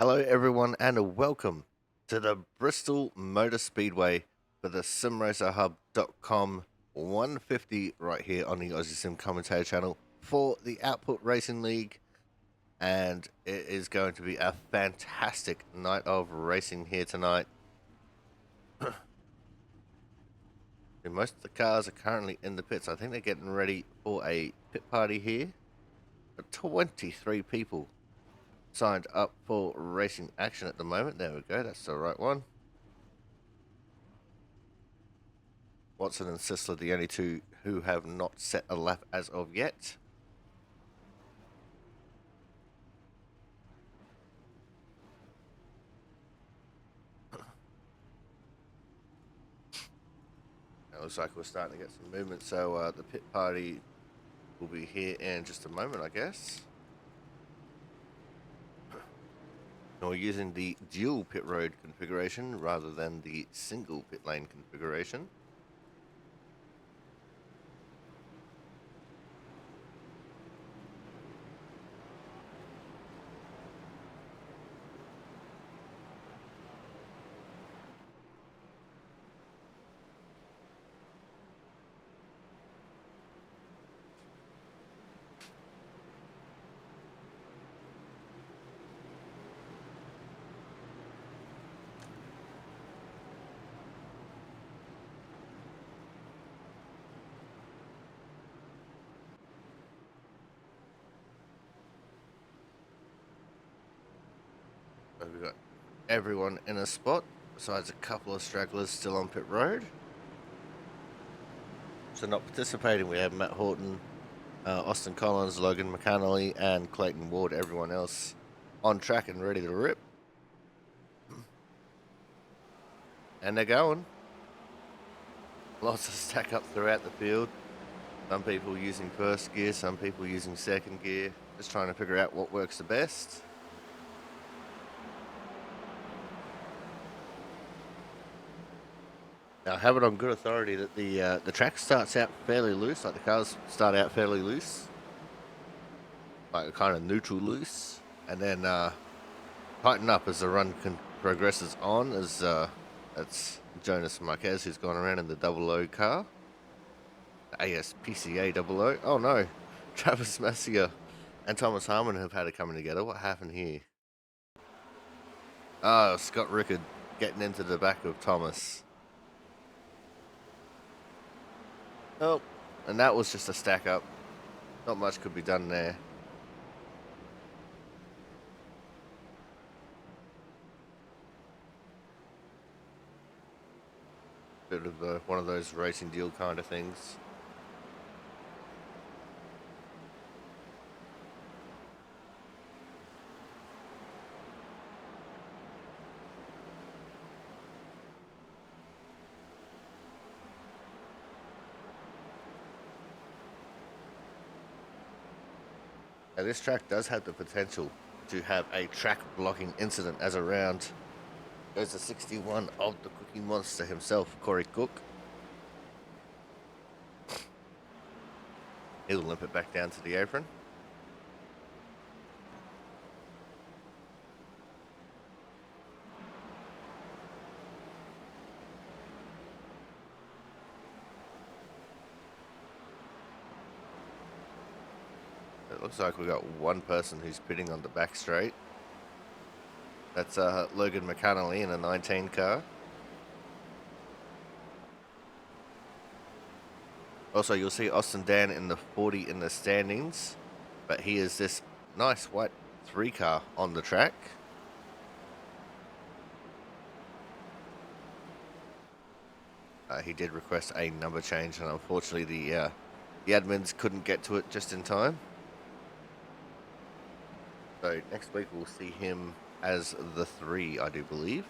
Hello, everyone, and welcome to the Bristol Motor Speedway for the SimRacerHub.com 150 right here on the Aussie Sim Commentator channel for the Output Racing League. And it is going to be a fantastic night of racing here tonight. Most of the cars are currently in the pits. I think they're getting ready for a pit party here. 23 people signed up for racing action at the moment. There we go, that's the right one. Watson and Sisler, the only two who have not set a lap as of yet. It looks like we're starting to get some movement, so the pit party will be here in just a moment, I guess. And we're using the dual pit road configuration rather than the single pit lane configuration. So we've got everyone in a spot, besides a couple of stragglers still on pit road. So not participating, we have Matt Horton, Austin Collins, Logan McAnally, and Clayton Ward. Everyone else on track and ready to rip. And they're going. Lots of stack up throughout the field. Some people using first gear, some people using second gear. Just trying to figure out what works the best. Now, I have it on good authority that the track starts out fairly loose, like the cars start out fairly loose, like a kind of neutral loose, and then tighten up as the run progresses on. As that's Jonas Marquez, who's gone around in the double O car, the ASPCA double O. Oh no, Travis Massier and Thomas Harmon have had it coming together. What happened here? Oh, Scott Rickard getting into the back of Thomas. Oh, and that was just a stack up. Not much could be done there. Bit of one of those racing deal kind of things. Now, this track does have the potential to have a track blocking incident as a round. Goes to 61 of the Cookie Monster himself, Corey Cook. He'll limp it back down to the apron. It looks like we've got one person who's pitting on the back straight. That's Logan McAnally in a 19 car. Also, you'll see Austin Dan in the 40 in the standings, but he is this nice white 3 car on the track. He did request a number change, and unfortunately the admins couldn't get to it just in time. So next week we'll see him as the 3, I do believe.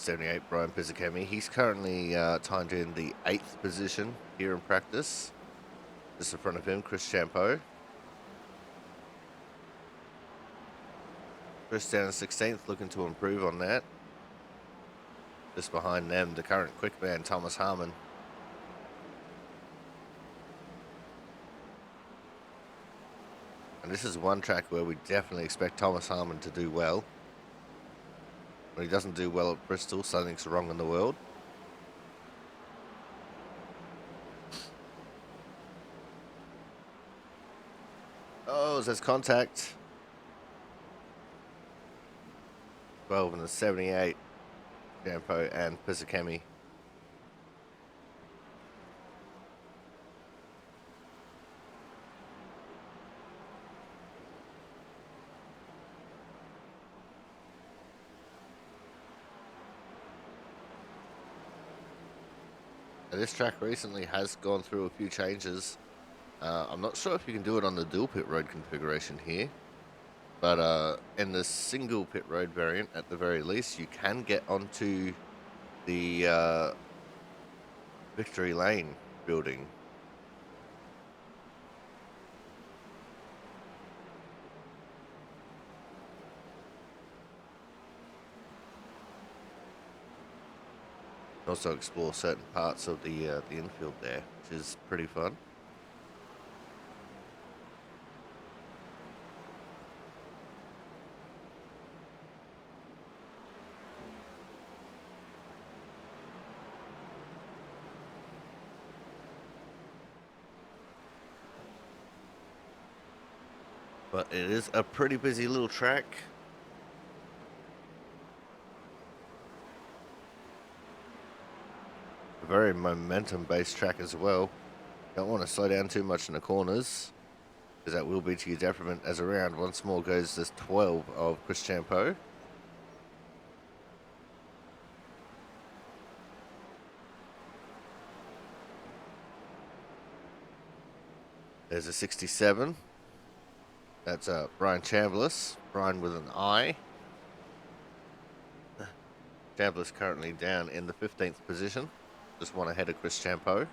78, Brian Pizzakemi. He's currently timed in the 8th position here in practice. Just in front of him, Chris Champeau. Chris down in 16th, looking to improve on that. Just behind them, the current quick man, Thomas Harmon. And this is one track where we definitely expect Thomas Harmon to do well. When he doesn't do well at Bristol, something's wrong in the world. Oh, there's contact. 12 and the 78, Champeau and Pizzakemi. This track recently has gone through a few changes. I'm not sure if you can do it on the dual pit road configuration here, but in the single pit road variant, at the very least, you can get onto the Victory Lane building. Also explore certain parts of the infield there, which is pretty fun. But it is a pretty busy little track. A very momentum-based track as well. Don't want to slow down too much in the corners, because that will be to your detriment, as around once more goes this 12 of Chris Champeau. There's a 67. That's Brian Chambliss. Brian with an I. Chambliss currently down in the 15th position. Just one ahead of Chris Champeau.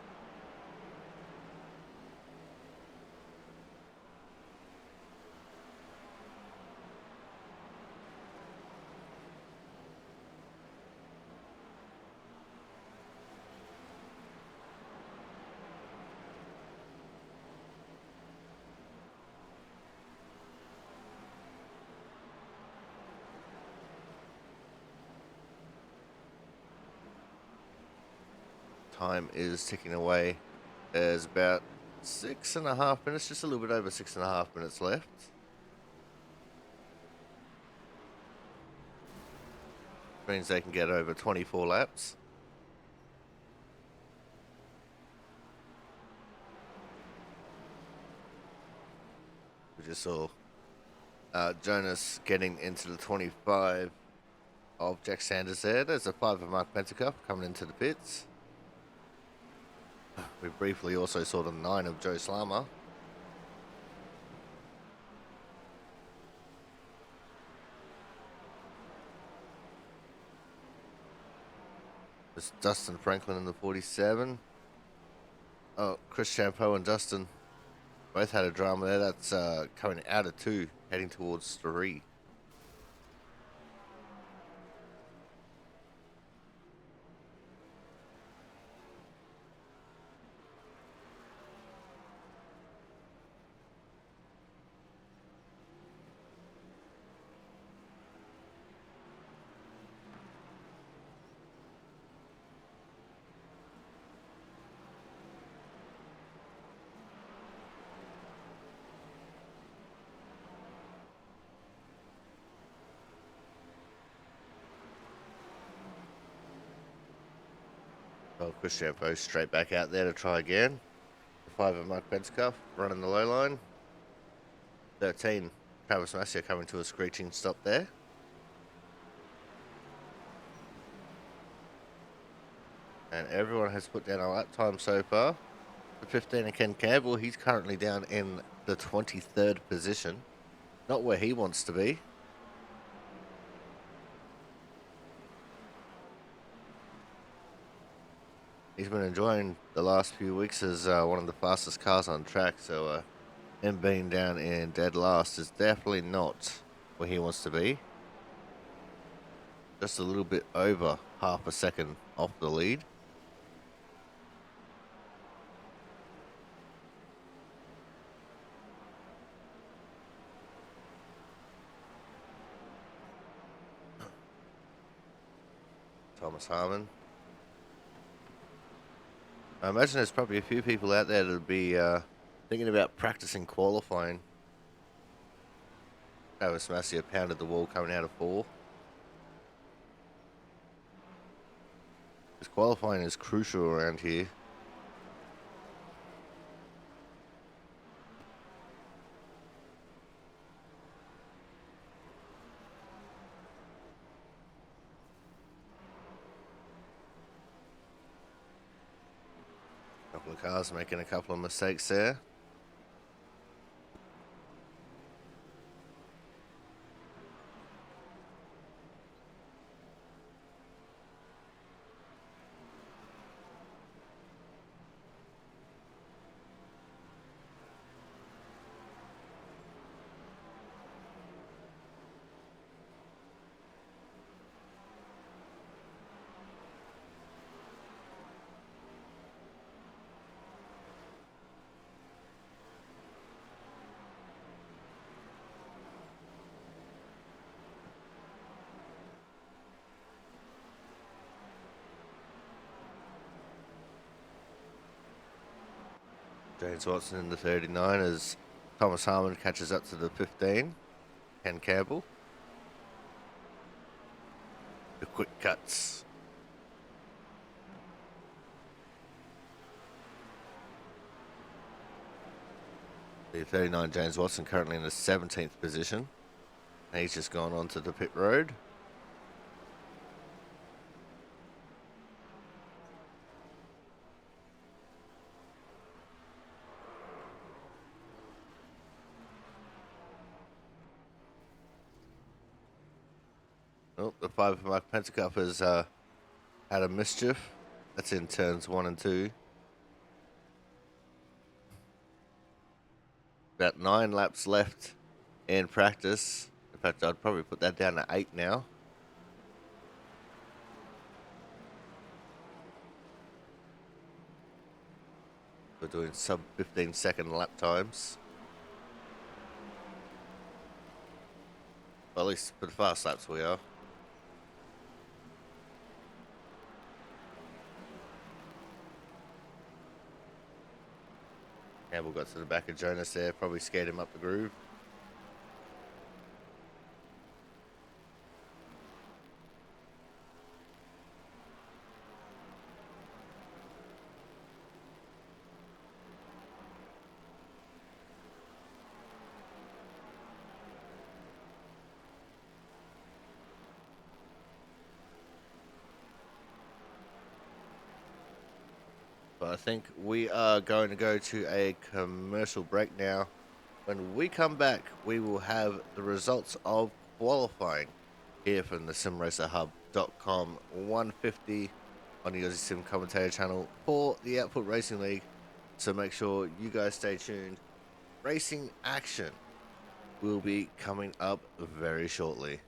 Time is ticking away. There's about 6.5 minutes, just a little bit over 6.5 minutes left. Means they can get over 24 laps. We just saw Jonas getting into the 25 of Jack Sanders there. There's a 5 of Mark Pentecoff coming into the pits. We briefly also saw the 9 of Joe Slammer. There's Dustin Franklin in the 47. Oh, Chris Champeau and Dustin both had a drama there. That's coming out of 2, heading towards 3. Oh, Chris Champeau straight back out there to try again. The 5 of Mark Pentecoff running the low line. 13, Travis Massia coming to a screeching stop there. And everyone has put down a lap time so far. The 15 of Ken Campbell, he's currently down in the 23rd position. Not where he wants to be. he's been enjoying the last few weeks as one of the fastest cars on track. So him being down in dead last is definitely not where he wants to be. Just a little bit over half a second off the lead. Thomas Harmon. I imagine there's probably a few people out there that'll be thinking about practicing qualifying. Travis Massey pounded the wall coming out of 4. Because qualifying is crucial around here. Couple of cars making a couple of mistakes there. James Watson in the 39 as Thomas Harmon catches up to the 15. Ken Campbell. The quick cuts. The 39 James Watson currently in the 17th position. And he's just gone onto the pit road. Oh, the 5 Mark Pentacup has had a mischief. That's in turns 1 and 2. About 9 laps left in practice. In fact, I'd probably put that down to 8 now. We're doing sub 15-second lap times. Well, at least for the fast laps we are. Campbell got to the back of Jonas there, probably scared him up the groove. But I think we are going to go to a commercial break now. When we come back, we will have the results of qualifying here from the simracerhub.com 150 on the Aussie Sim commentator channel for the Output Racing League. So make sure you guys stay tuned. Racing action will be coming up very shortly.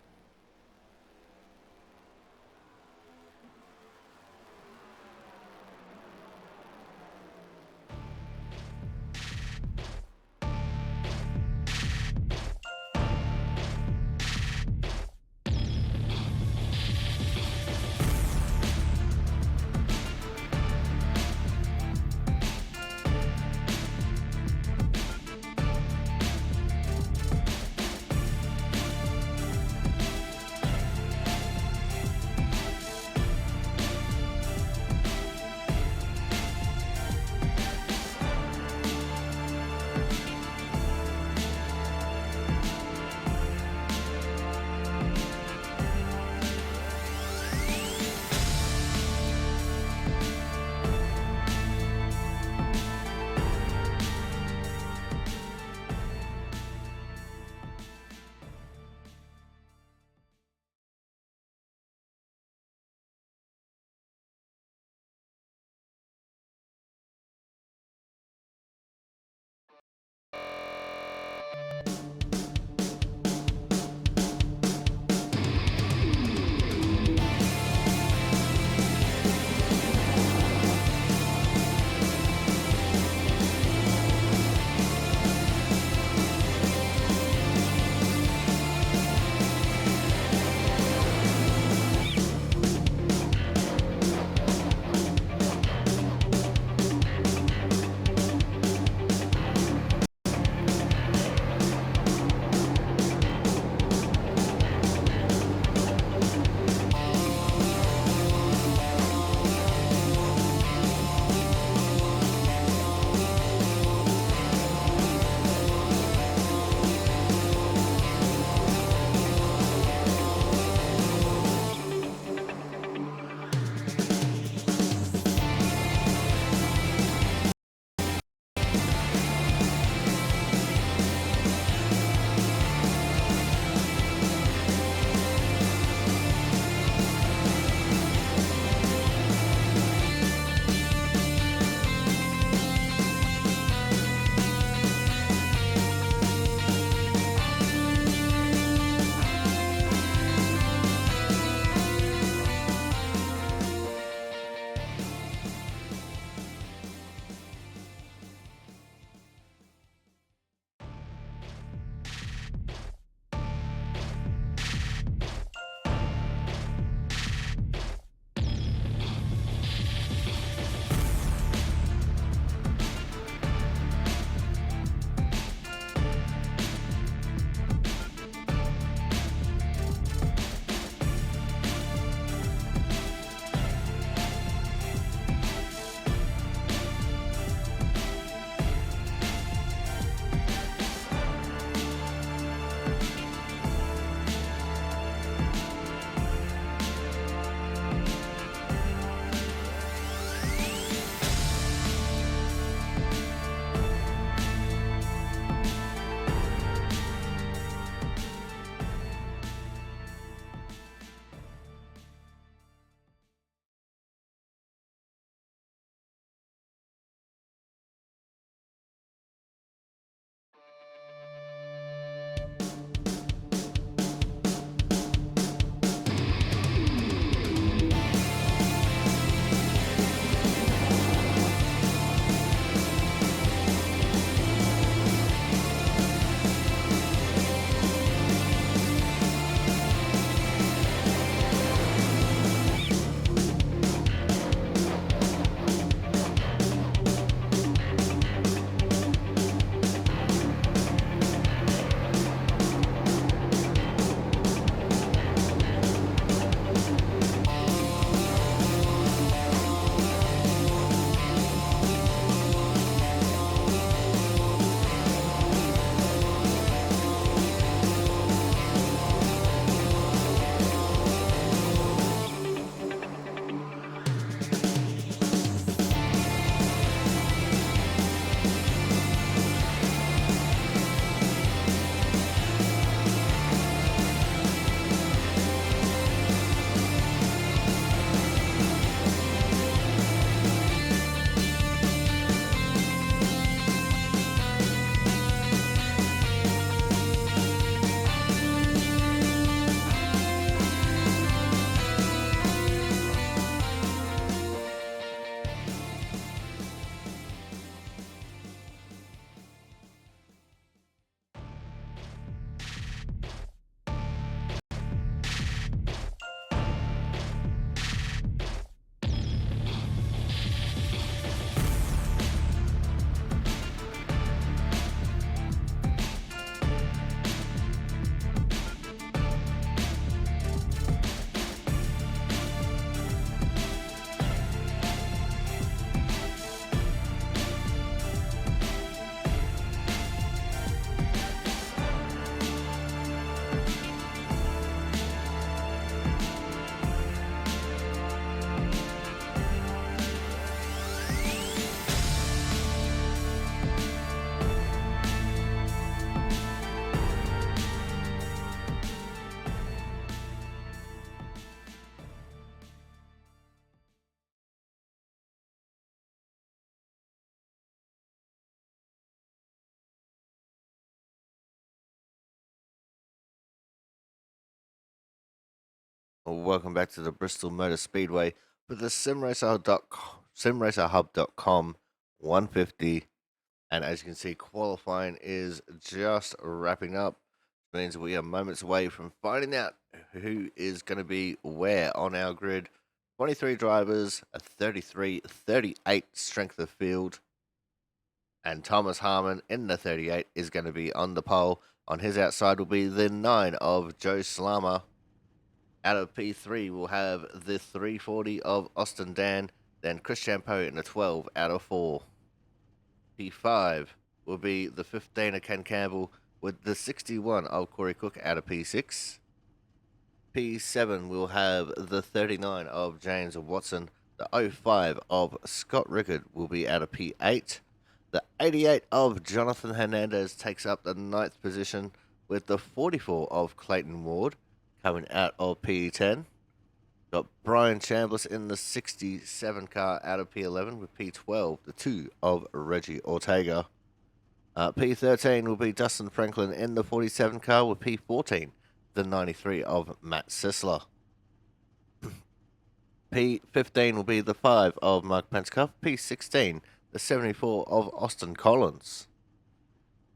Welcome back to the Bristol Motor Speedway for the simracerhub.com 150. And as you can see, qualifying is just wrapping up. Which means we are moments away from finding out who is going to be where on our grid. 23 drivers, a 33-38 strength of field. And Thomas Harmon in the 38 is going to be on the pole. On his outside will be the 9 of Joe Slama. Out of P3, we'll have the 340 of Austin Dan, then Chris Champeau in the 12 out of 4. P5 will be the 15 of Ken Campbell with the 61 of Corey Cook out of P6. P7 will have the 39 of James Watson. The 05 of Scott Rickard will be out of P8. The 88 of Jonathan Hernandez takes up the 9th position with the 44 of Clayton Ward coming out of P10. Got Brian Chambliss in the 67 car out of P11 with P12, the 2 of Reggie Ortega. P13 will be Dustin Franklin in the 47 car with P14, the 93 of Matt Sisler. P15 will be the 5 of Mark Penskoff. P16, the 74 of Austin Collins.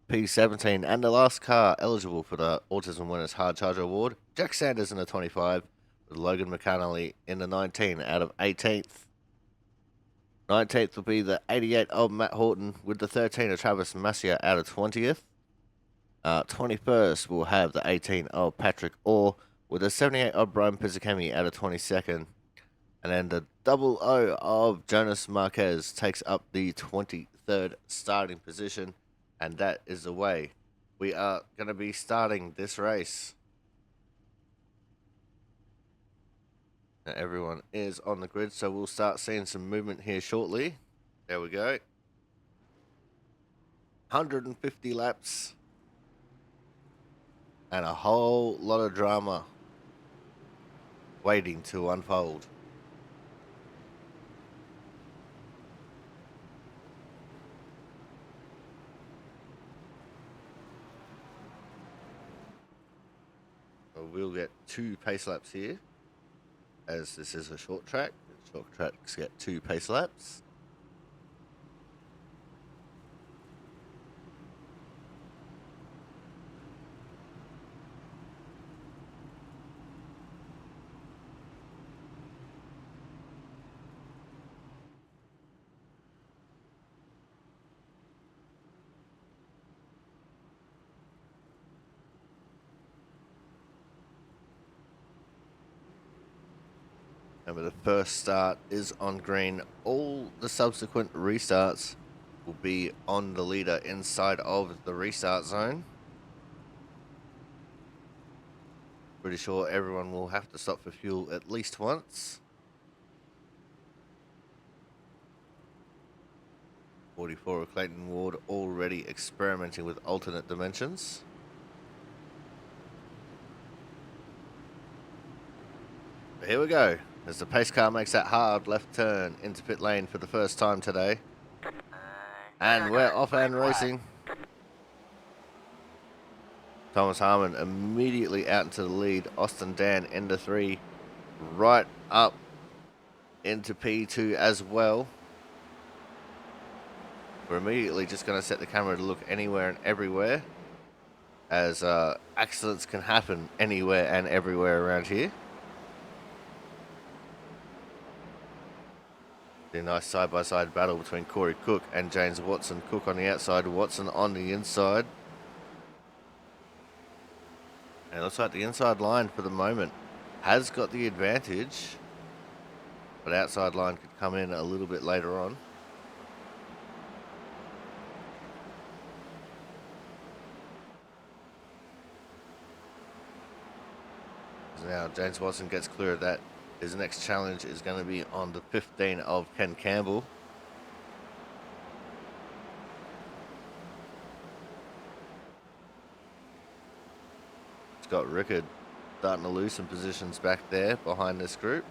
P17 and the last car eligible for the Autism Winners Hard Charger Award, Jack Sanders in the 25, with Logan McConnelly in the 19 out of 18th. 19th will be the 88 of Matt Horton with the 13 of Travis Massia out of 20th. 21st will have the 18 of Patrick Orr with the 78 of Brian Pizzicami out of 22nd. And then the 00 of Jonas Marquez takes up the 23rd starting position. And that is the way we are going to be starting this race. Now everyone is on the grid, so we'll start seeing some movement here shortly. There we go. 150 laps. And a whole lot of drama waiting to unfold. We'll get 2 pace laps here, as this is a short track. Short tracks get 2 pace laps. Remember, the first start is on green. All the subsequent restarts will be on the leader inside of the restart zone. Pretty sure everyone will have to stop for fuel at least once. 44 of Clayton Ward already experimenting with alternate dimensions. But here we go. As the pace car makes that hard left turn into pit lane for the first time today. And we're off and racing. Thomas Harmon immediately out into the lead. Austin Dan into 3. Right up into P2 as well. We're immediately just going to set the camera to look anywhere and everywhere, as accidents can happen anywhere and everywhere around here. A nice side-by-side battle between Corey Cook and James Watson. Cook on the outside, Watson on the inside. And it looks like the inside line for the moment has got the advantage, but outside line could come in a little bit later on. Now James Watson gets clear of that. His next challenge is going to be on the 15 of Ken Campbell. Scott Rickard starting to lose some positions back there behind this group.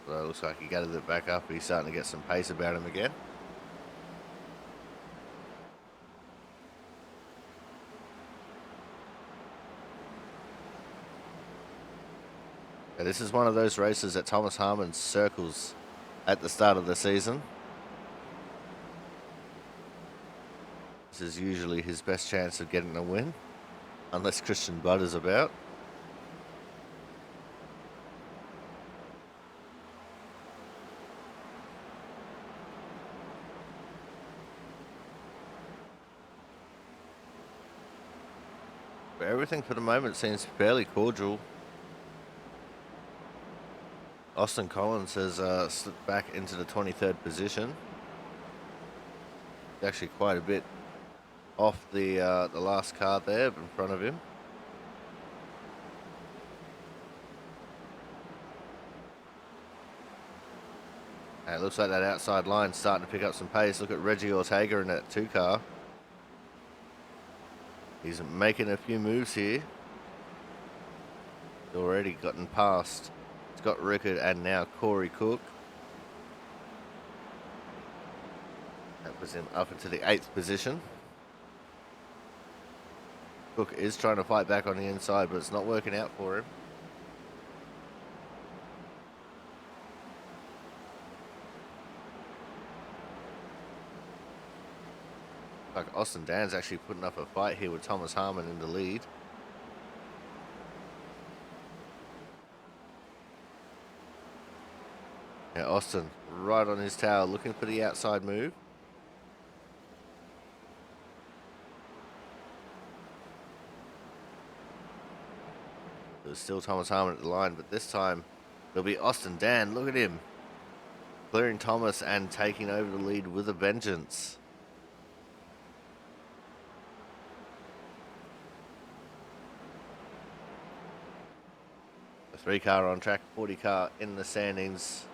So it looks like he gathered it back up. He's starting to get some pace about him again. Yeah, this is one of those races that Thomas Harmon circles at the start of the season. This is usually his best chance of getting a win, unless Christian Budd is about. But everything for the moment seems fairly cordial. Austin Collins has slipped back into the 23rd position. Actually quite a bit off the last car there in front of him. And it looks like that outside line's starting to pick up some pace. Look at Reggie Ortega in that 2 car. He's making a few moves here. He's already gotten past Scott Rickard and now Corey Cook. That puts him up into the 8th position. Cook is trying to fight back on the inside, but it's not working out for him. Like Austin Dan's actually putting up a fight here with Thomas Harmon in the lead. Yeah, Austin right on his tail, looking for the outside move. There's still Thomas Harmon at the line, but this time it'll be Austin Dan. Look at him. Clearing Thomas and taking over the lead with a vengeance. A 3 car on track, 40 car in the standings.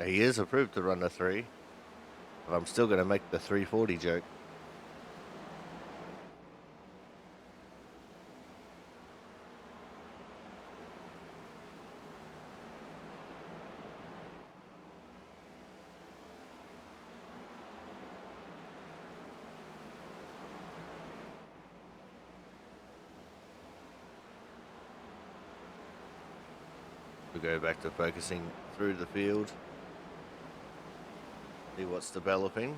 He is approved to run the 3, but I'm still going to make the 340 joke. We'll go back to focusing through the field. See what's developing.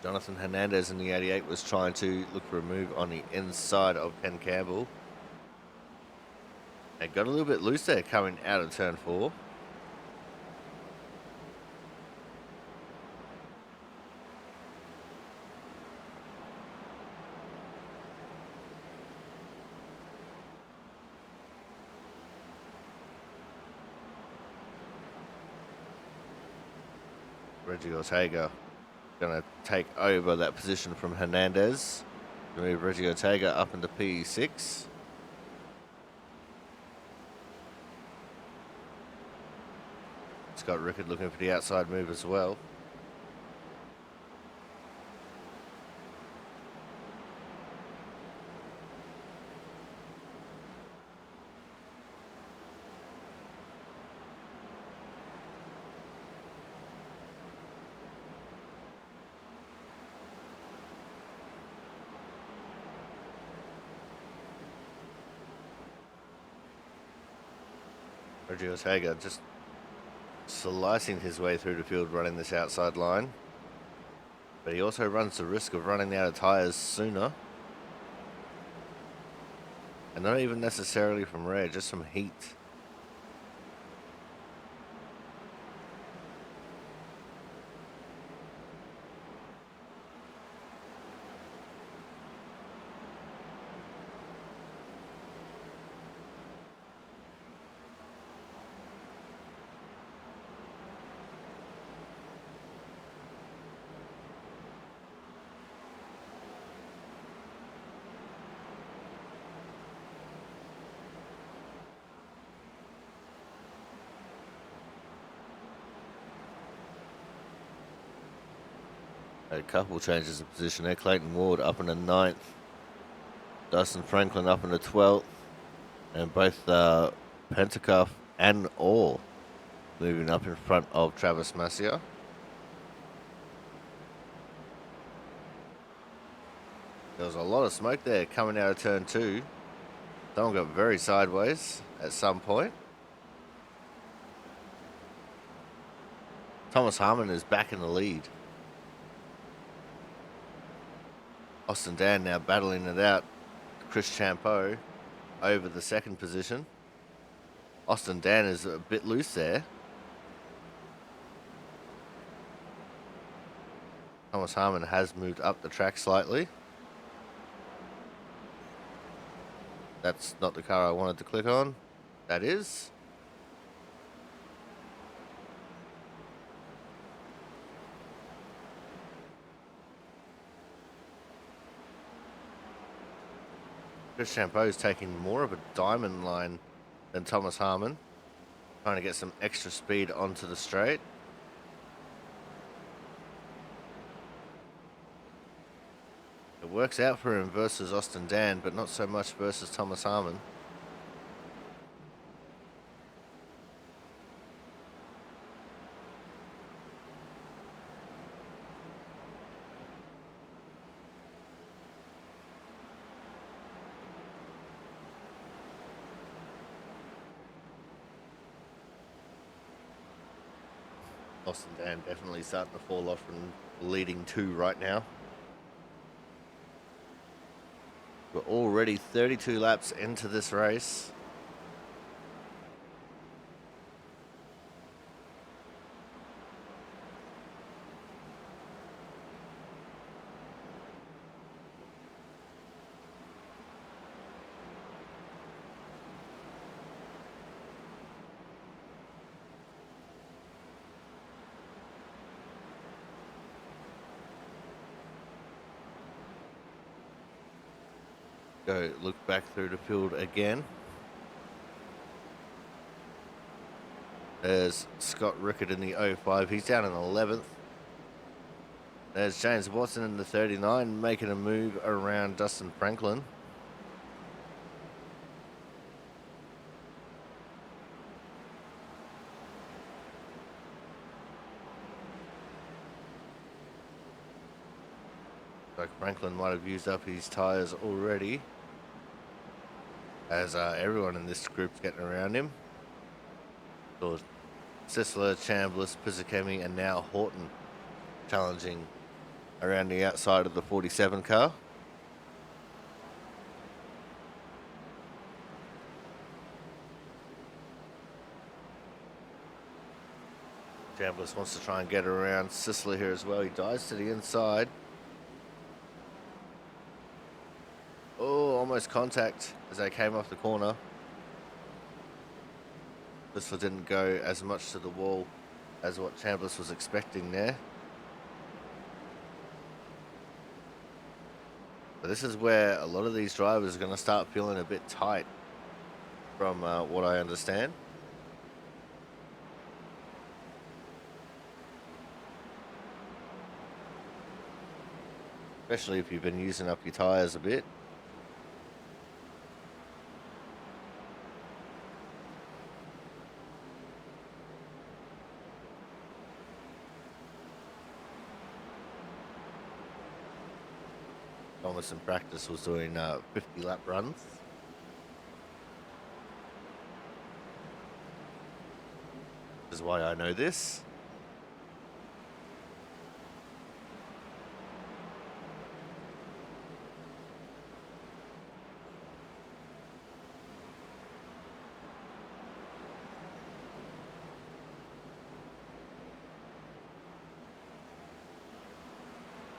Jonathan Hernandez in the 88 was trying to look for a move on the inside of Ken Campbell. It got a little bit loose there coming out of turn 4. Reggie Ortega going to take over that position from Hernandez. Move Reggie Ortega up into P6. Scott Rickard looking for the outside move as well. Reggie Ortega just slicing his way through the field running this outside line. But he also runs the risk of running out of tyres sooner. And not even necessarily from red, just from heat. A couple changes of position there. Clayton Ward up in the 9th. Dustin Franklin up in the 12th. And both Pentacuff and Orr moving up in front of Travis Masia. There was a lot of smoke there coming out of turn 2. Someone got very sideways at some point. Thomas Harmon is back in the lead. Austin Dan now battling it out. Chris Champeau over the second position. Austin Dan is a bit loose there. Thomas Harmon has moved up the track slightly. That's not the car I wanted to click on. That is. Chris Champeau is taking more of a diamond line than Thomas Harmon, trying to get some extra speed onto the straight. It works out for him versus Austin Dan, but not so much versus Thomas Harmon. Austin Dan definitely starting to fall off from leading 2 right now. We're already 32 laps into this race. Go look back through the field again. There's Scott Rickett in the 05. He's down in 11th. There's James Watson in the 39, making a move around Dustin Franklin. Like Franklin might have used up his tyres already, as everyone in this group's getting around him. So Sisler, Chambliss, Pisakemi, and now Horton challenging around the outside of the 47 car. Chambliss wants to try and get around Sisler here as well. He dives to the inside. Oh, almost contact as they came off the corner. Sisler didn't go as much to the wall as what Chambliss was expecting there. But this is where a lot of these drivers are going to start feeling a bit tight, from what I understand. Especially if you've been using up your tyres a bit. Thomas in practice was doing 50 lap runs. This is why I know this.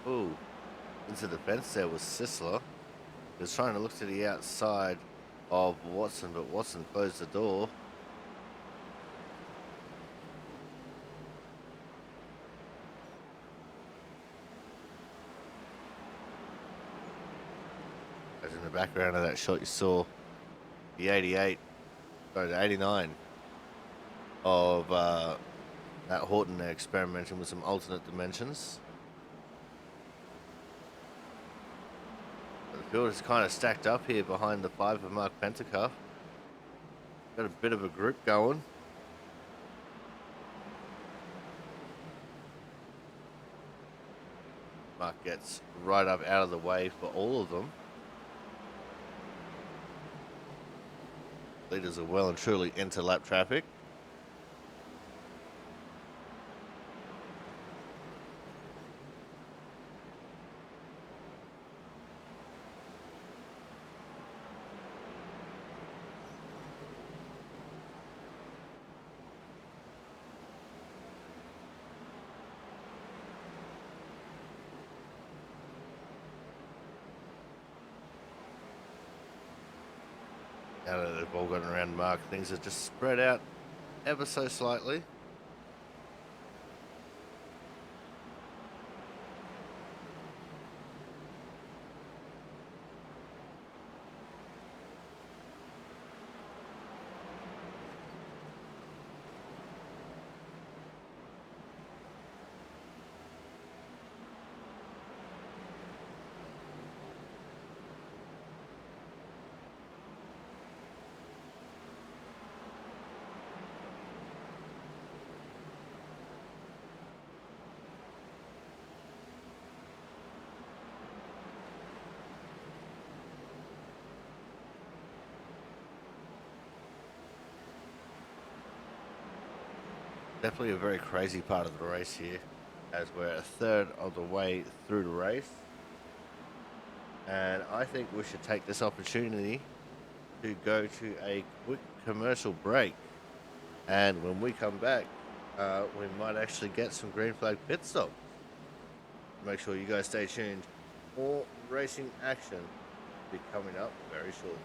Ooh. Into the fence there was Sisler. He was trying to look to the outside of Watson, but Watson closed the door. As in the background of that shot you saw the 89 of that Horton there experimenting with some alternate dimensions. The field is kind of stacked up here behind the 5 of Mark Pentacuff. Got a bit of a group going. Mark gets right up out of the way for all of them. Leaders are well and truly into lap traffic. Now that they've all gotten around the mark, things are just spread out ever so slightly. Definitely a very crazy part of the race here, as we're a third of the way through the race. And I think we should take this opportunity to go to a quick commercial break. And when we come back, we might actually get some green flag pit stop. Make sure you guys stay tuned. More racing action will be coming up very shortly.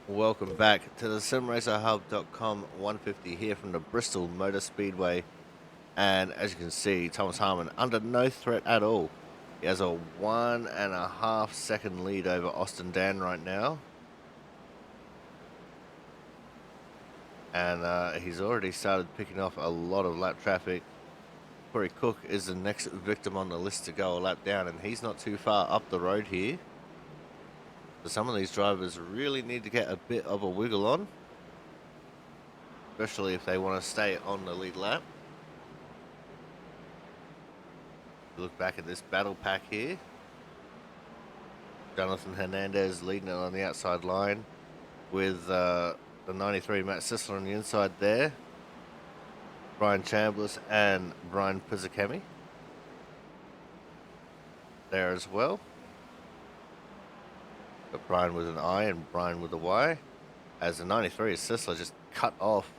Welcome back to the SimRacerHub.com 150 here from the Bristol Motor Speedway. And as you can see, Thomas Harmon under no threat at all. He has a 1.5 second lead over Austin Dan right now. And he's already started picking off a lot of lap traffic. Corey Cook is the next victim on the list to go a lap down, and he's not too far up the road here. So some of these drivers really need to get a bit of a wiggle on, especially if they want to stay on the lead lap. Look back at this battle pack here. Jonathan Hernandez leading it on the outside line with the 93 Matt Sissler on the inside there. Brian Chambliss and Brian Pizzakemi there as well. Got Brian with an I and Brian with a Y. As the 93 Sissler just cut off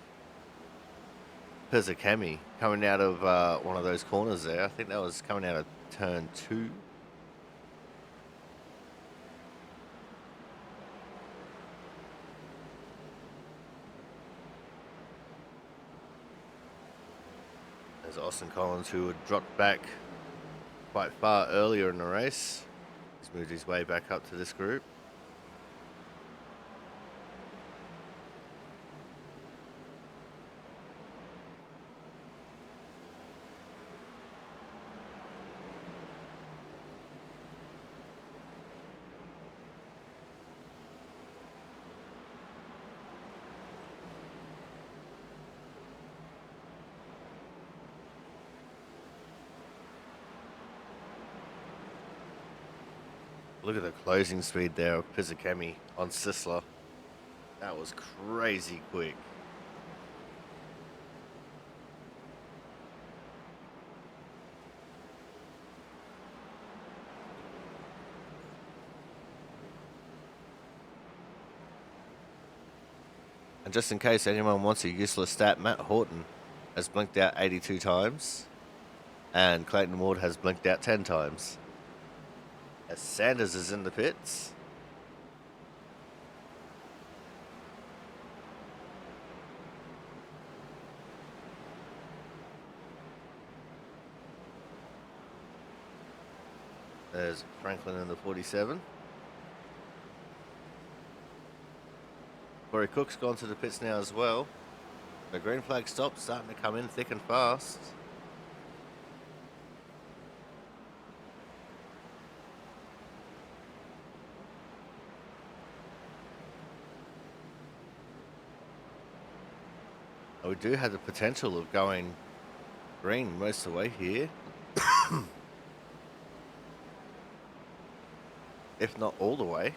Pizzakemi coming out of one of those corners there. I think that was coming out of turn 2. There's Austin Collins, who had dropped back quite far earlier in the race. He's moved his way back up to this group. Look at the closing speed there of Pizzakemi on Sisler. That was crazy quick. And just in case anyone wants a useless stat, Matt Horton has blinked out 82 times, and Clayton Ward has blinked out 10 times. As Sanders is in the pits. There's Franklin in the 47. Corey Cook's gone to the pits now as well. The green flag stops, starting to come in thick and fast. We do have the potential of going green most of the way here. If not all the way.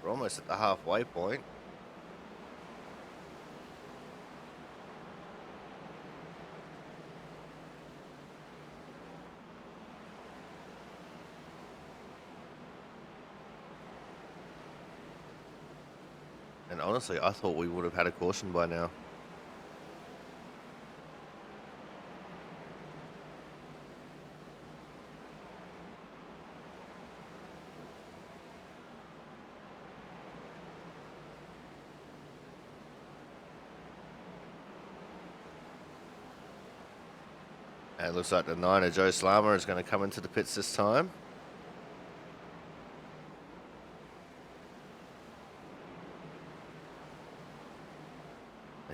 We're almost at the halfway point. And honestly, I thought we would have had a caution by now. And it looks like the 9er, Joe Slammer, is going to come into the pits this time.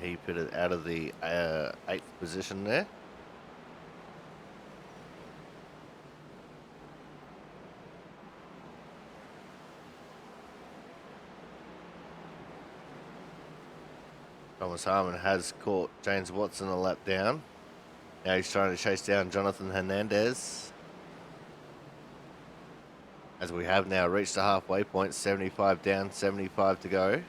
He pitted out of the 8th position there. Thomas Harmon has caught James Watson a lap down. Now he's trying to chase down Jonathan Hernandez. As we have now reached the halfway point, 75 down, 75 to go.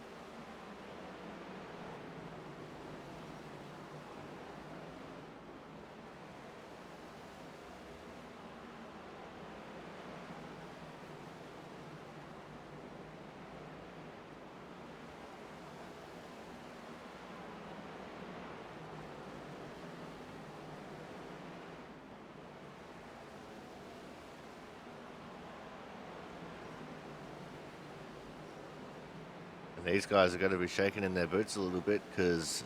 These guys are going to be shaking in their boots a little bit because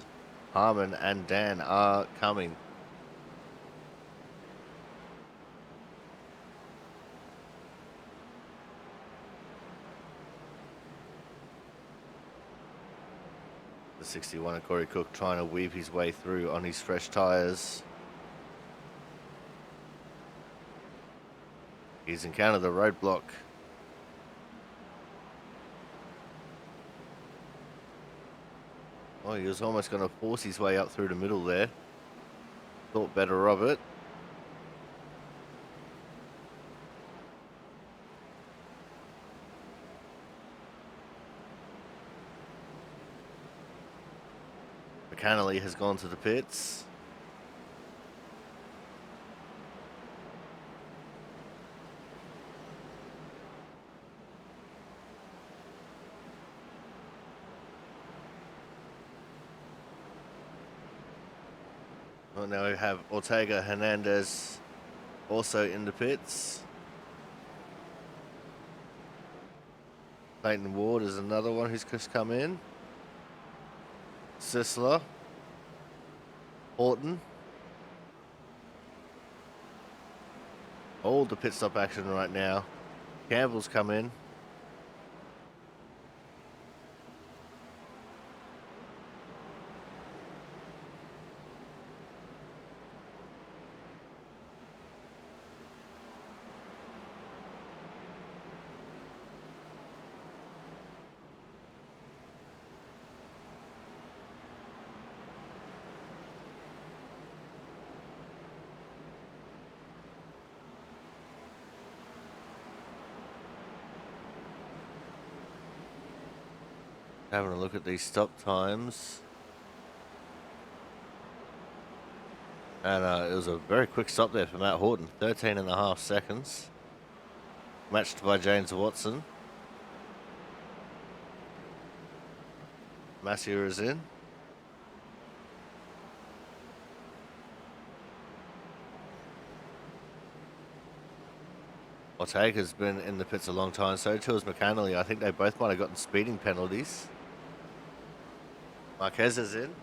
Harmon and Dan are coming. The 61 of Corey Cook trying to weave his way through on his fresh tyres. He's encountered the roadblock. Oh, he was almost going to force his way up through the middle there. Thought better of it. McAnally has gone to the pits. Well, now we have Ortega Hernandez also in the pits. Clayton Ward is another one who's just come in. Sisler. Horton. All the pit stop action right now. Campbell's come in. Having a look at these stop times. And it was a very quick stop there for Matt Horton, 13.5 seconds. Matched by James Watson. Massier is in. Ortega's been in the pits a long time, so too has McAnally. I think they both might have gotten speeding penalties. Marquez is in.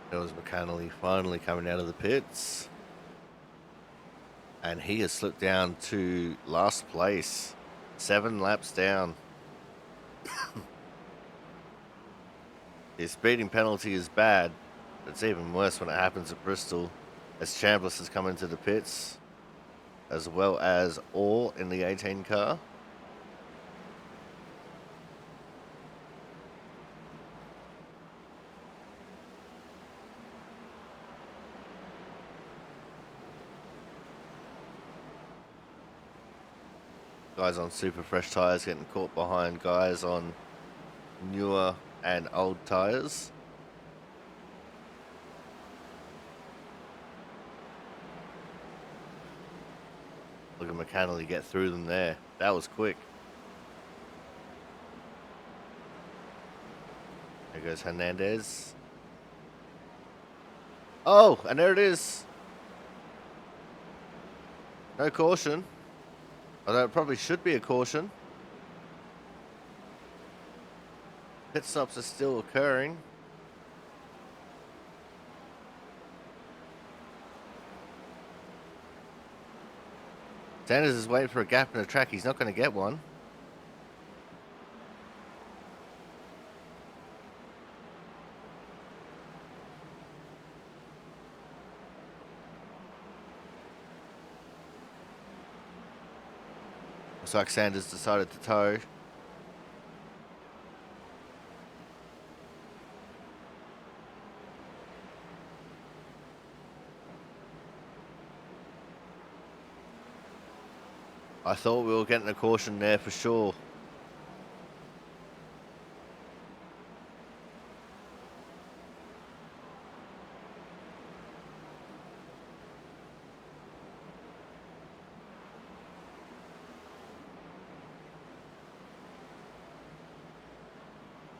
There was McAnally finally coming out of the pits. And he has slipped down to last place. 7 laps down. His speeding penalty is bad. It's even worse when it happens at Bristol, as Chambliss has come into the pits, as well as Orr in the 18 car. Guys on super fresh tyres getting caught behind guys on newer and old tyres. Look at McAnally get through them there. That was quick. There goes Hernandez. Oh, and there it is. No caution. Although it probably should be a caution. Pit stops are still occurring. Sanders is waiting for a gap in the track. He's not going to get one. Looks like Sanders decided to tow. I thought we were getting a caution there for sure.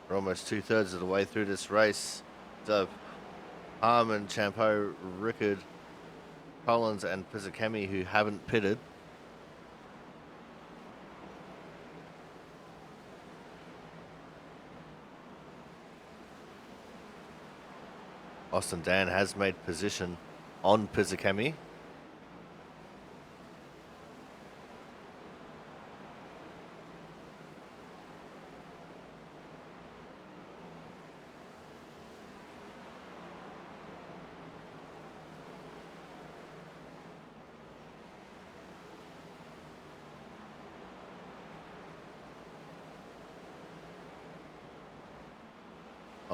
We're almost 2/3 of the way through this race. So Harmon, Champeau, Rickard, Collins and Pizzakemi who haven't pitted. Austin Dan has made position on Pizzakemi.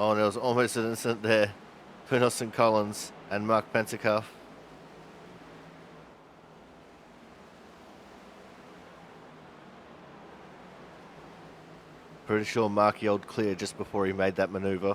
Oh, and there was almost an incident there between Austin Collins and Mark Pentecoff. Pretty sure Mark yelled clear just before he made that maneuver.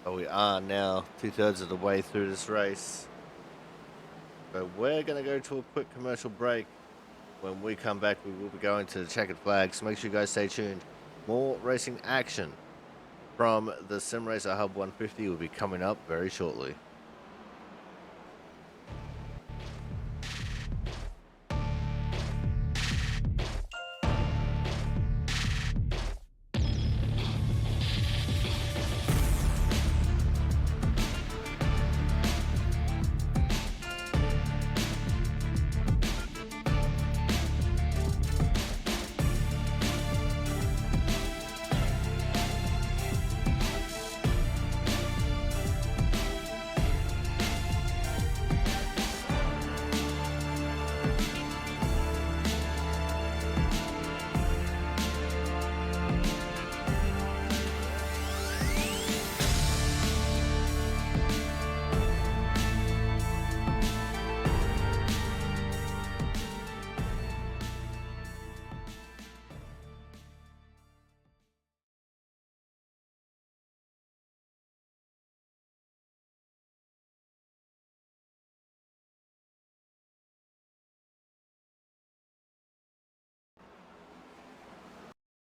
But we are now 2/3 of the way through this race. So we're going to go to a quick commercial break. When we come back, we will be going to the checkered flag. So make sure you guys stay tuned. More racing action from the Sim Racer Hub 150 will be coming up very shortly.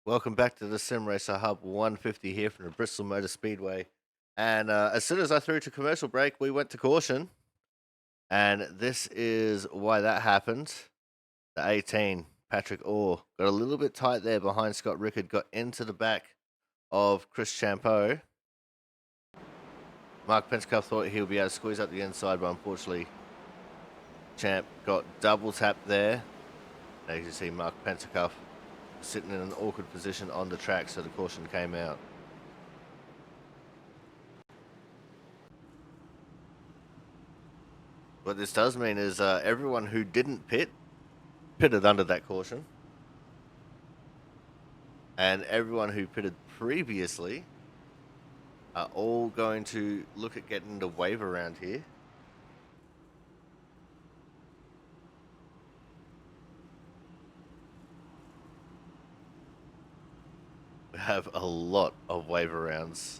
Welcome back to the Sim Racer Hub 150 here from the Bristol Motor Speedway. And as soon as I threw to commercial break, we went to caution. And this is why that happened. The 18, Patrick Orr, got a little bit tight there behind Scott Rickard, got into the back of Chris Champeau. Mark Pentecough thought he would be able to squeeze up the inside, but unfortunately, Champ got double tapped there. As you can see, Mark Pentecough sitting in an awkward position on the track, so the caution came out. What this does mean is everyone who didn't pitted under that caution. And everyone who pitted previously are all going to look at getting the wave around here. We have a lot of wave arounds.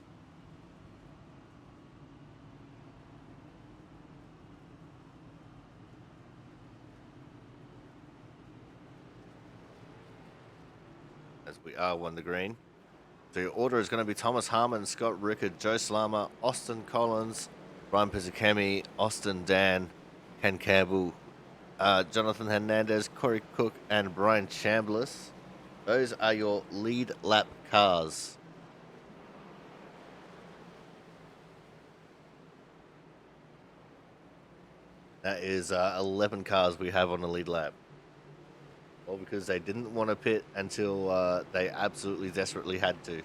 As we are one the green. The order is going to be Thomas Harmon, Scott Rickard, Joe Slama, Austin Collins, Brian Pizzicami, Austin Dan, Ken Campbell, Jonathan Hernandez, Corey Cook, and Brian Chambliss. Those are your lead lap cars. That is 11 cars we have on the lead lap. All because they didn't want to pit until they absolutely desperately had to.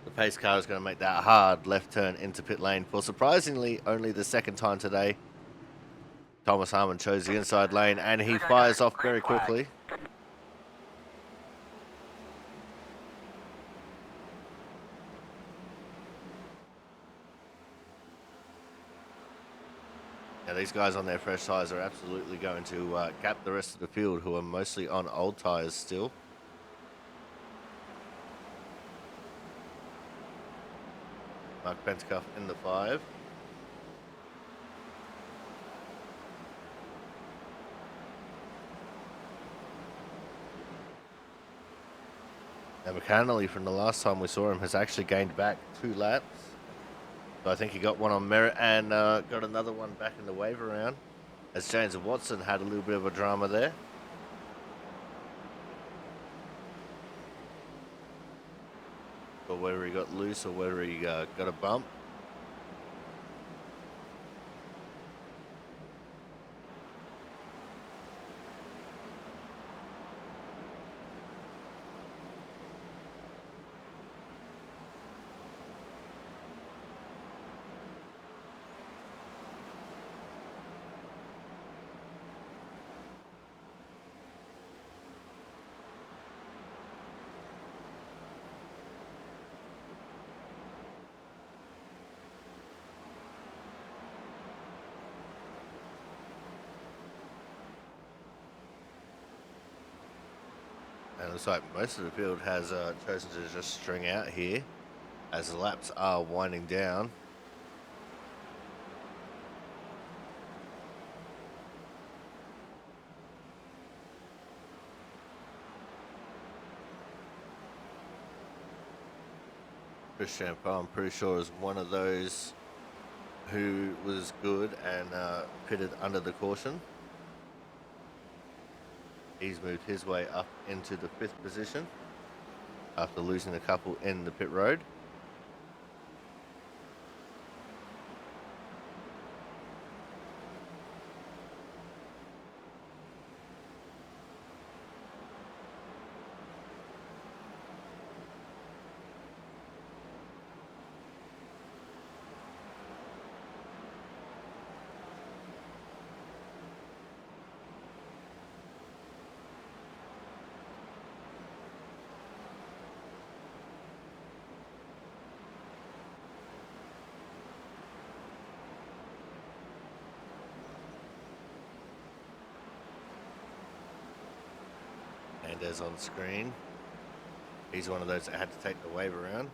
The pace car is going to make that hard left turn into pit lane for surprisingly only the second time today. Thomas Harmon chose the inside lane and he fires off very quickly. Yeah, these guys on their fresh tyres are absolutely going to gap the rest of the field, who are mostly on old tyres still. Mark Pentecough in the 5. Now McAnally, from the last time we saw him, has actually gained back 2 laps. So I think he got one on merit and got another one back in the wave around, as James Watson had a little bit of a drama there. Or whether he got loose or whether he got a bump. And it looks like most of the field has chosen to just string out here as the laps are winding down. Chris Champeau, I'm pretty sure, is one of those who was good and pitted under the caution. He's moved his way up into the 5th position after losing a couple in the pit road. And as on screen, he's one of those that had to take the wave around.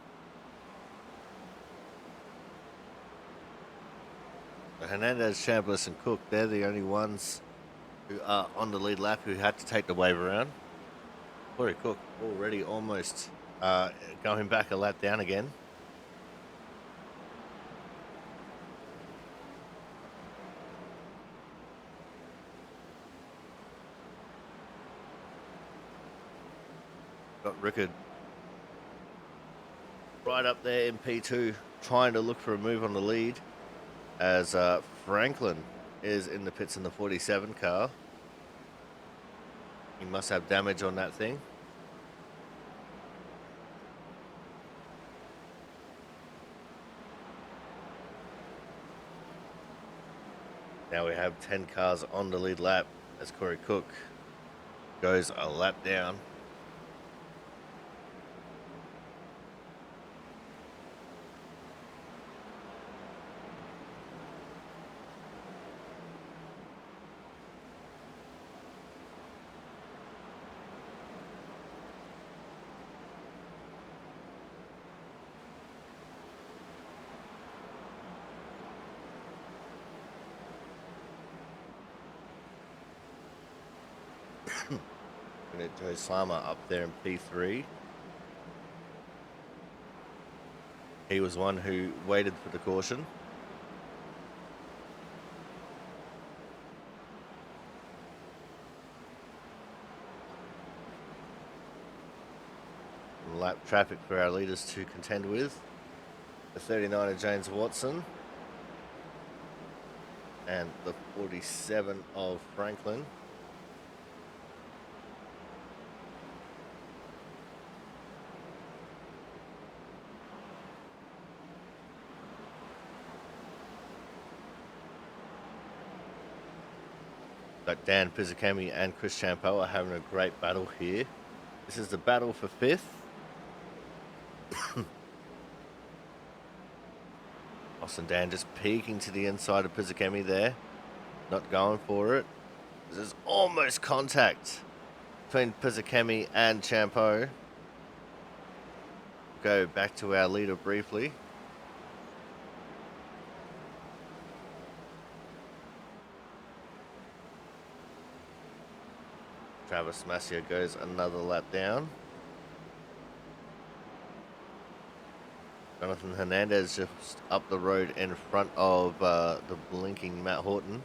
Hernandez, Chambliss, and Cook, they're the only ones who are on the lead lap who had to take the wave around. Corey Cook already almost going back a lap down again. Got Rickard right up there in P2, trying to look for a move on the lead as Franklin is in the pits in the 47 car. He must have damage on that thing. Now we have 10 cars on the lead lap as Corey Cook goes a lap down. Joe Slama up there in P3. He was one who waited for the caution. Lap traffic for our leaders to contend with. The 39 of James Watson and the 47 of Franklin. But Dan Pizzicami and Chris Champeau are having a great battle here. This is the battle for 5th. Austin Dan just peeking to the inside of Pizzicami there. Not going for it. This is almost contact between Pizzicami and Champeau. Go back to our leader briefly. Travis Massia goes another lap down. Jonathan Hernandez just up the road in front of the blinking Matt Horton.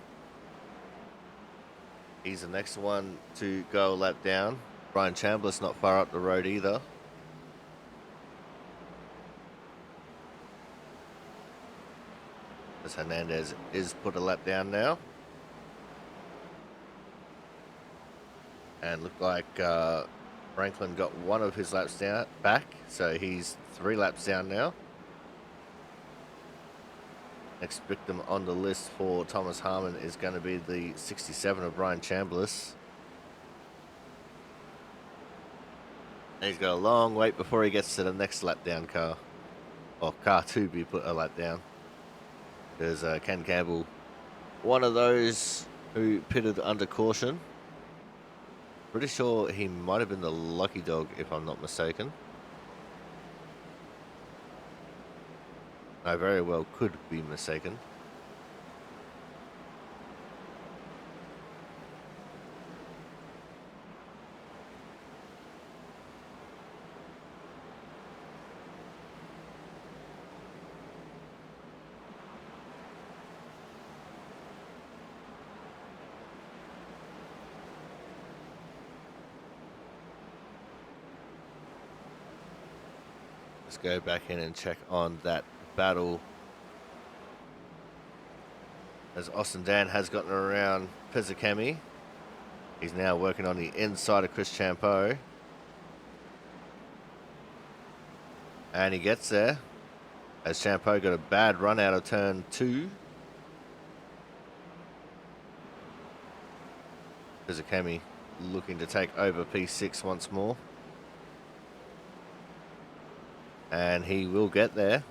He's the next one to go a lap down. Brian Chambliss not far up the road either. As Hernandez is put a lap down now. And looked like Franklin got one of his laps down back, so he's 3 laps down now. Next victim on the list for Thomas Harmon is going to be the 67 of Brian Chambliss. He's got a long wait before he gets to the next lap down car. Or car 2 be put a lap down. There's Ken Campbell, one of those who pitted under caution. Pretty sure he might have been the lucky dog, if I'm not mistaken. I very well could be mistaken. Let's go back in and check on that battle. As Austin Dan has gotten around Pizzicami. He's now working on the inside of Chris Champeau. And he gets there. As Champeau got a bad run out of turn 2. Pizzicami looking to take over P6 once more. And he will get there.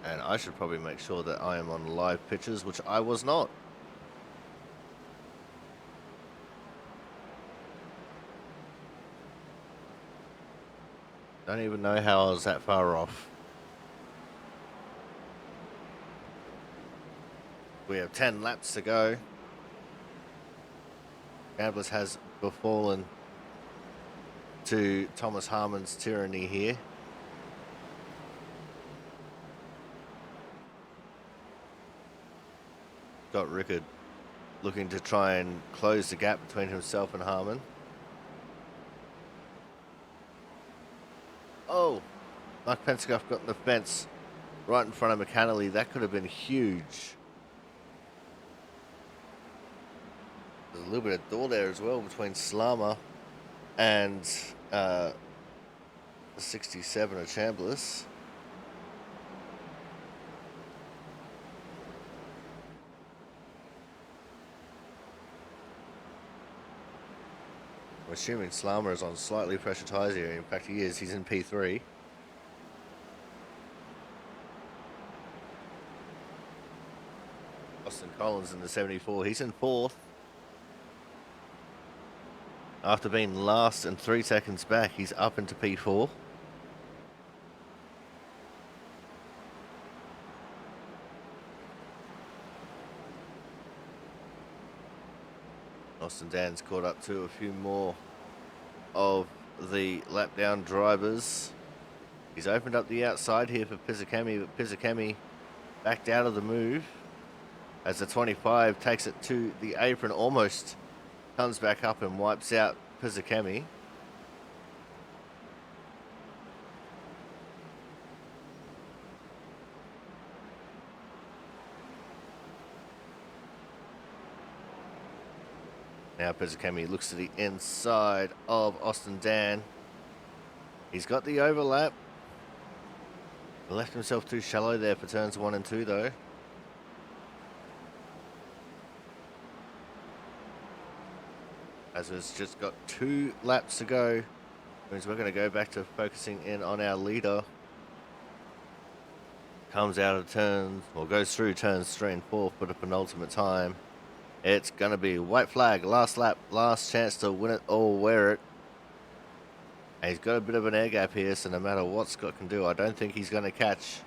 And I should probably make sure that I am on live pictures, which I was not. Don't even know how I was that far off. We have 10 laps to go. Gamblers has befallen to Thomas Harmon's tyranny here. Scott Rickard looking to try and close the gap between himself and Harmon. Oh, Mark Pensacough got in the fence right in front of McAnally. That could have been huge. There's a little bit of door there as well between Slama and the 67 of Chambliss. I'm assuming Slama is on slightly pressure tyres here. In fact, he is. He's in P3. Austin Collins in the 74. He's in 4th. After being last and 3 seconds back, he's up into P4. Austin Dan's caught up to a few more of the lap down drivers. He's opened up the outside here for Pisacami, but Pisacami backed out of the move as the 25 takes it to the apron, almost comes back up and wipes out Pisacami. Now Pisacami looks to the inside of Austin Dan. He's got the overlap. Left himself too shallow there for turns 1 and 2 though. As it's just got 2 laps to go, means we're going to go back to focusing in on our leader. Comes out of turns, or goes through turns 3 and 4 for the penultimate time. It's going to be white flag, last lap, last chance to win it or wear it. And he's got a bit of an air gap here, so no matter what Scott can do, I don't think he's going to catch.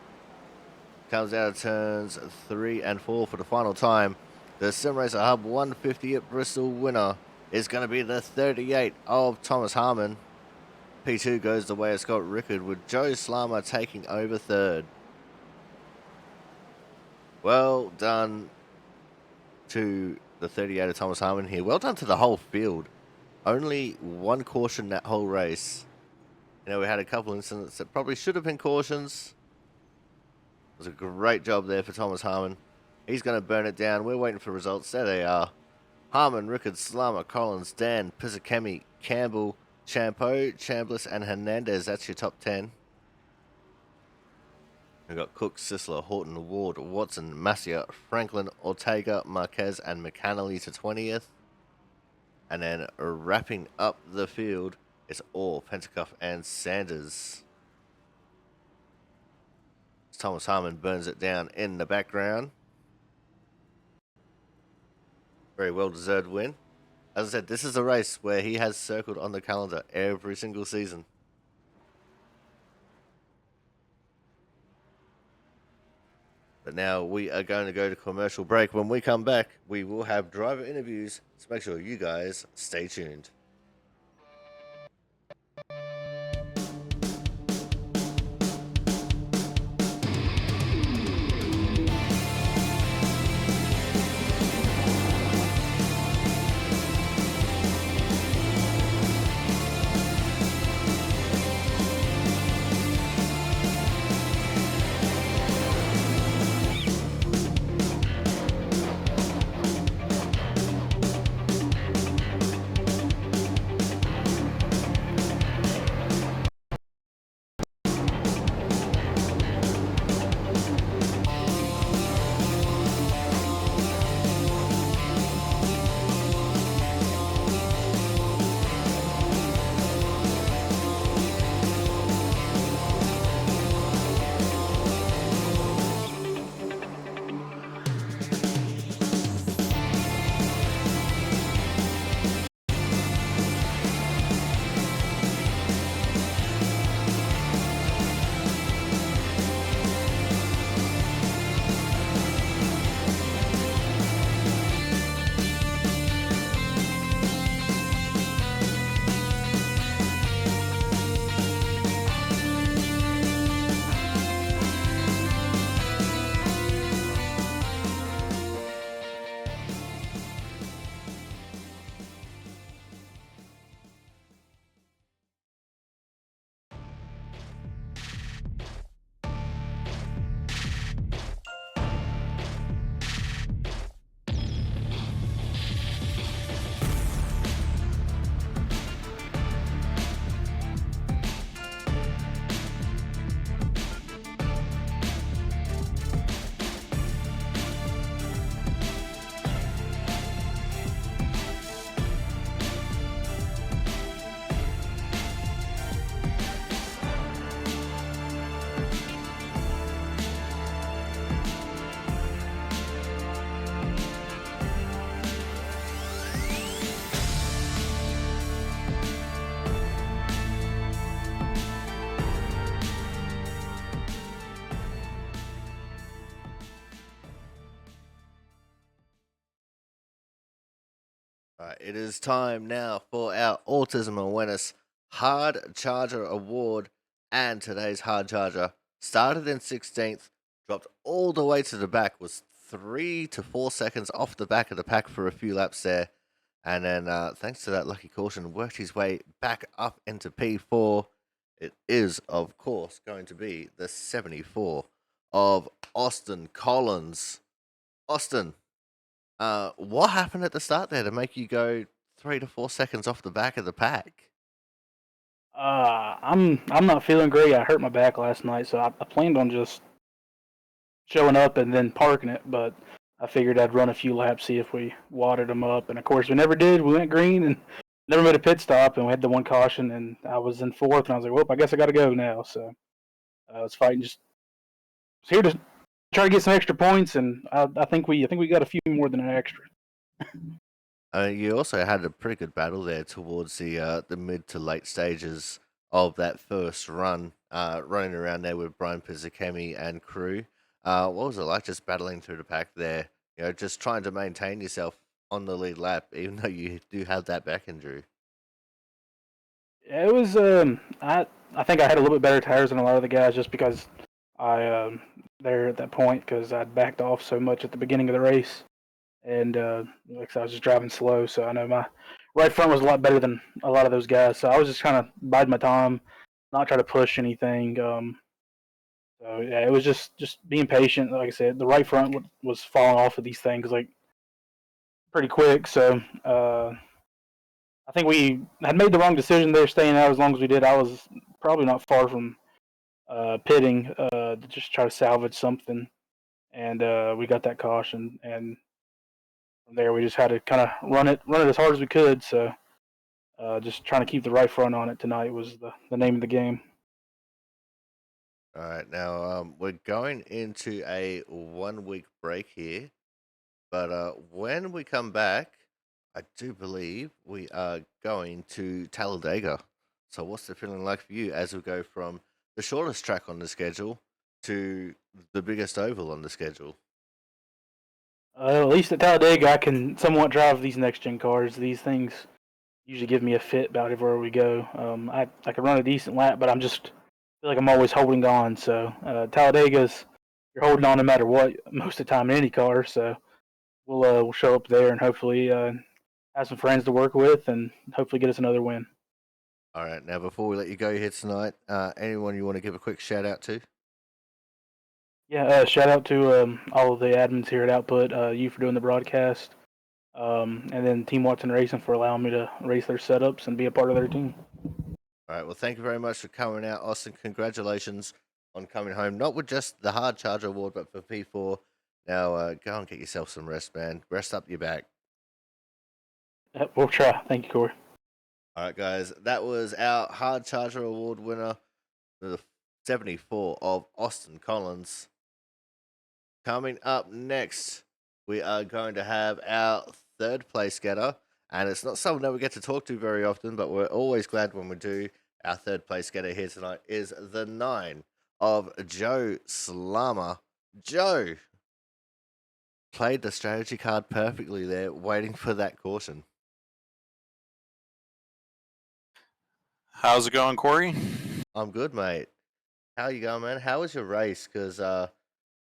Comes out of turns 3 and 4 for the final time. The Simracer Hub 150 at Bristol winner is going to be the 38 of Thomas Harmon. P2 goes the way of Scott Rickard, with Joe Slama taking over 3rd. Well done to the 38 of Thomas Harmon here. Well done to the whole field. Only 1 caution that whole race. You know, we had a couple incidents that probably should have been cautions. It was a great job there for Thomas Harmon. He's going to burn it down. We're waiting for results. There they are. Harmon, Rickard, Slama, Collins, Dan, Pisacami, Campbell, Champeau, Chambliss, and Hernandez. That's your top 10. We've got Cook, Sisler, Horton, Ward, Watson, Masia, Franklin, Ortega, Marquez, and McAnally to 20th. And then wrapping up the field is all Pentecoff and Sanders. Thomas Harmon burns it down in the background. Very well-deserved win. As I said, this is a race where he has circled on the calendar every single season. But now we are going to go to commercial break. When we come back, we will have driver interviews, so make sure you guys stay tuned. Right, it is time now for our Autism Awareness Hard Charger Award. And today's Hard Charger started in 16th, dropped all the way to the back, was 3 to 4 seconds off the back of the pack for a few laps there. And then, thanks to that lucky caution, worked his way back up into P4. It is, of course, going to be the 74 of Austin Collins. Austin, what happened at the start there to make you go 3 to 4 seconds off the back of the pack? I'm not feeling great. I hurt my back last night, so I planned on just showing up and then parking it. But I figured I'd run a few laps, see if we wadded them up. And of course, we never did. We went green and never made a pit stop, and we had the one caution. And I was in fourth, and I was like, "Well, I guess I got to go now." So I was fighting, just was here to try to get some extra points, and I think we got a few more than an extra. You also had a pretty good battle there towards the mid to late stages of that first run, running around there with Brian Pizzakemi and crew. What was it like just battling through the pack there? You know, just trying to maintain yourself on the lead lap, even though you do have that back injury. Yeah, it was. I think I had a little bit better tires than a lot of the guys, just because I there at that point because I'd backed off so much at the beginning of the race, and like I said, I was just driving slow. So I know my right front was a lot better than a lot of those guys. So I was just kind of biding my time, not try to push anything. So yeah, it was just being patient. Like I said, the right front was falling off of these things like pretty quick. So I think we had made the wrong decision there, staying out as long as we did. I was probably not far from pitting to just try to salvage something, and we got that caution. And from there, we just had to kind of run it as hard as we could. So just trying to keep the right front on it tonight was the name of the game. All right, now we're going into a 1 week break here. But when we come back, I do believe we are going to Talladega. So, what's the feeling like for you as we go from the shortest track on the schedule to the biggest oval on the schedule? At least at Talladega, I can somewhat drive these next gen cars. These things usually give me a fit about everywhere we go. I can run a decent lap, but I'm just feel like I'm always holding on. So Talladega's you're holding on no matter what most of the time in any car. So we'll show up there and hopefully have some friends to work with and hopefully get us another win. All right, now before we let you go here tonight, anyone you want to give a quick shout out to? Yeah, shout out to all of the admins here at Output, you for doing the broadcast, and then Team Watson Racing for allowing me to race their setups and be a part of their team. All right, well, thank you very much for coming out, Austin. Congratulations on coming home, not with just the Hard Charger Award, but for P4. Now, go and get yourself some rest, man. Rest up your back. We'll try. Thank you, Corey. All right, guys, that was our Hard Charger Award winner, the 74 of Austin Collins. Coming up next, we are going to have our third place getter, and it's not someone that we get to talk to very often, but we're always glad when we do. Our third place getter here tonight is the 9 of Joe Slammer. Joe played the strategy card perfectly there, waiting for that caution. How's it going, Corey? I'm good, mate. How you going, man? How was your race? Because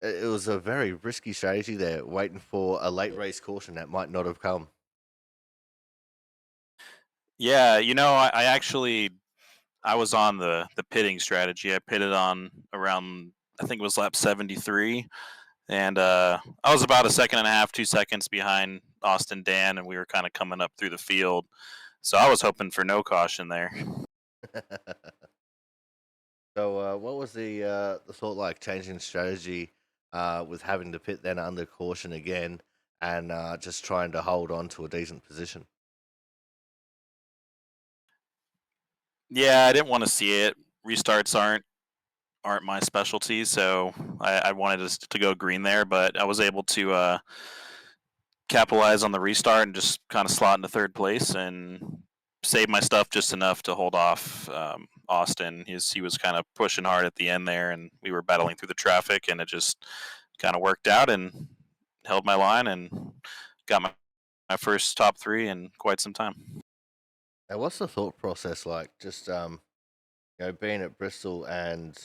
it was a very risky strategy there, waiting for a late race caution that might not have come. Yeah, I actually I was on the pitting strategy. I pitted on around, I think it was lap 73, and I was about a second and a half, 2 seconds behind Austin Dan, and we were kind of coming up through the field. So I was hoping for no caution there. So, what was the thought like changing strategy with having to pit then under caution again and just trying to hold on to a decent position? Yeah, I didn't want to see it. Restarts aren't my specialty, so I wanted us to go green there, but I was able to capitalize on the restart and just kind of slot into third place and save my stuff just enough to hold off Austin. He was kind of pushing hard at the end there, and we were battling through the traffic, and it just kind of worked out and held my line and got my my first top 3 in quite some time. Now, what's the thought process like? Just being at Bristol and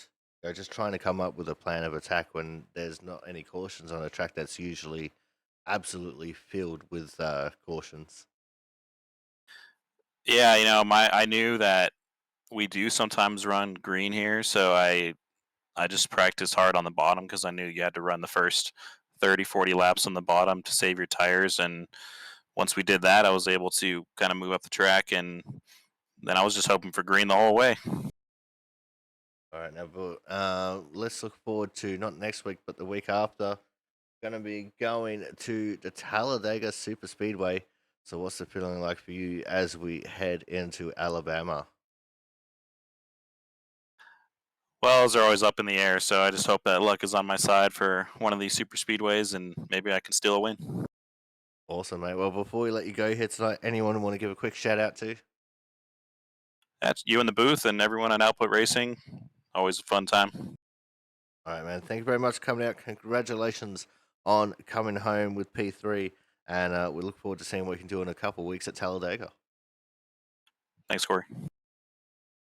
just trying to come up with a plan of attack when there's not any cautions on a track that's usually absolutely filled with cautions. Yeah, I knew that we do sometimes run green here, so I just practiced hard on the bottom because I knew you had to run the first 30, 40 laps on the bottom to save your tires. And once we did that, I was able to kind of move up the track, and then I was just hoping for green the whole way. All right, now, let's look forward to not next week, but the week after. Going to be going to the Talladega Super Speedway. So, what's the feeling like for you as we head into Alabama? Well, those are always up in the air, so I just hope that luck is on my side for one of these super speedways, and maybe I can steal a win. Awesome, mate. Well, before we let you go here tonight, anyone want to give a quick shout out to? That's you in the booth and everyone at Output Racing. Always a fun time. All right, man. Thank you very much for coming out. Congratulations on coming home with P3. And we look forward to seeing what we can do in a couple of weeks at Talladega. Thanks, Corey.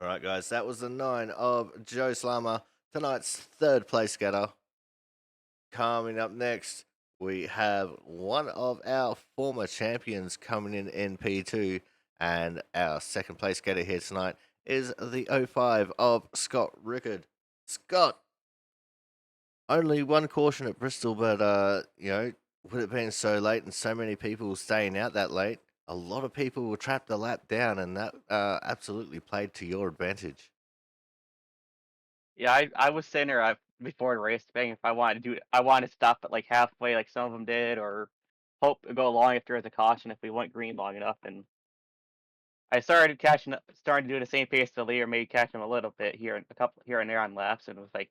All right, guys. That was the 9 of Joe Slammer, tonight's third place getter. Coming up next, we have one of our former champions coming in P2. And our second place getter here tonight is the 05 of Scott Rickard. Scott, only one caution at Bristol, but with it being so late and so many people staying out that late, a lot of people were trapped a lap down, and that absolutely played to your advantage. Yeah, I was sitting there before the race, debating if I wanted to do it. I wanted to stop at like halfway, like some of them did, or hope to go along if there was a caution if we went green long enough. And I started starting to do the same pace to Lee, or maybe catch him a little bit here, a couple here and there on laps, and it was like,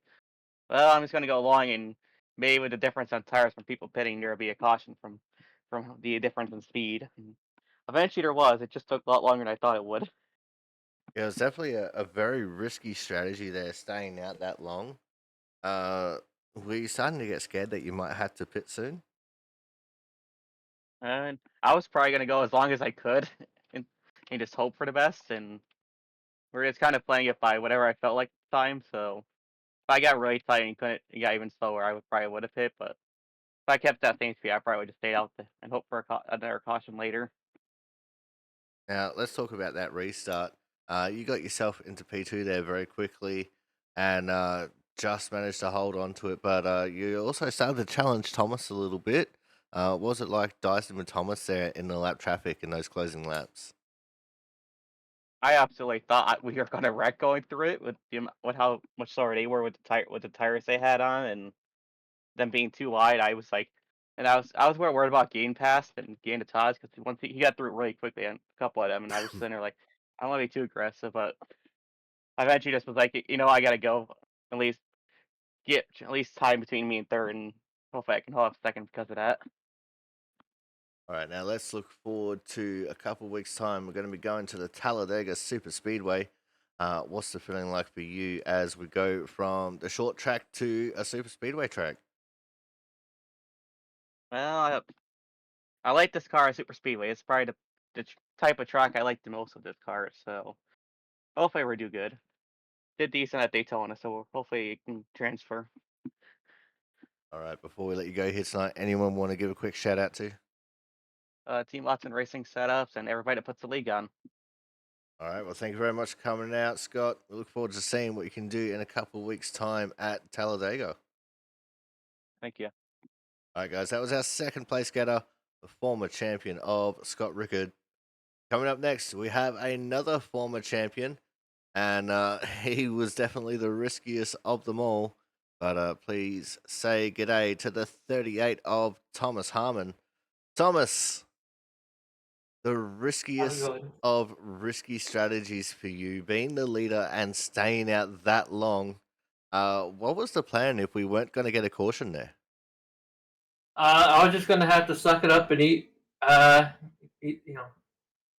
well, I'm just gonna go along, and maybe with the difference on tires from people pitting, there'll be a caution from the difference in speed. And eventually, there was. It just took a lot longer than I thought it would. Yeah, it was definitely a very risky strategy there, staying out that long. Were you starting to get scared that you might have to pit soon? And I was probably gonna go as long as I could, and, and just hope for the best. And we're just kind of playing it by whatever I felt like at the time. So if I got really tight and it got even slower, I would have hit. But if I kept that same speed, I probably would just stayed out and hope for another caution later. Now, let's talk about that restart. You got yourself into P2 there very quickly and just managed to hold on to it, but you also started to challenge Thomas a little bit. What was it like dicing with Thomas there in the lap traffic in those closing laps? I absolutely thought we were gonna wreck going through it with how much slower they were with the tires they had on, and them being too wide. I was like, and I was more worried about getting past and getting to Todd's because once he got through it really quickly on a couple of them, and I was sitting there like, I don't want to be too aggressive, but I eventually just was like, I gotta go at least get at least time between me and third, and hopefully I can hold up second because of that. All right, now let's look forward to a couple of weeks' time. We're going to be going to the Talladega Super Speedway. What's the feeling like for you as we go from the short track to a super speedway track? Well, I like this car at Super Speedway. It's probably the type of track I like the most of this car, so hopefully we do good. Did decent at Daytona, so hopefully it can transfer. All right, before we let you go here tonight, anyone want to give a quick shout out to? Team Watson Racing setups and everybody that puts the league on. All right, well, thank you very much for coming out, Scott. We look forward to seeing what you can do in a couple of weeks' time at Talladega. Thank you. All right, guys, that was our second place getter, the former champion of Scott Rickard. Coming up next, we have another former champion, and he was definitely the riskiest of them all. But please say g'day to the 38 of Thomas Harmon. Thomas, the riskiest of risky strategies for you, being the leader and staying out that long. What was the plan if we weren't going to get a caution there? I was just gonna have to suck it up and eat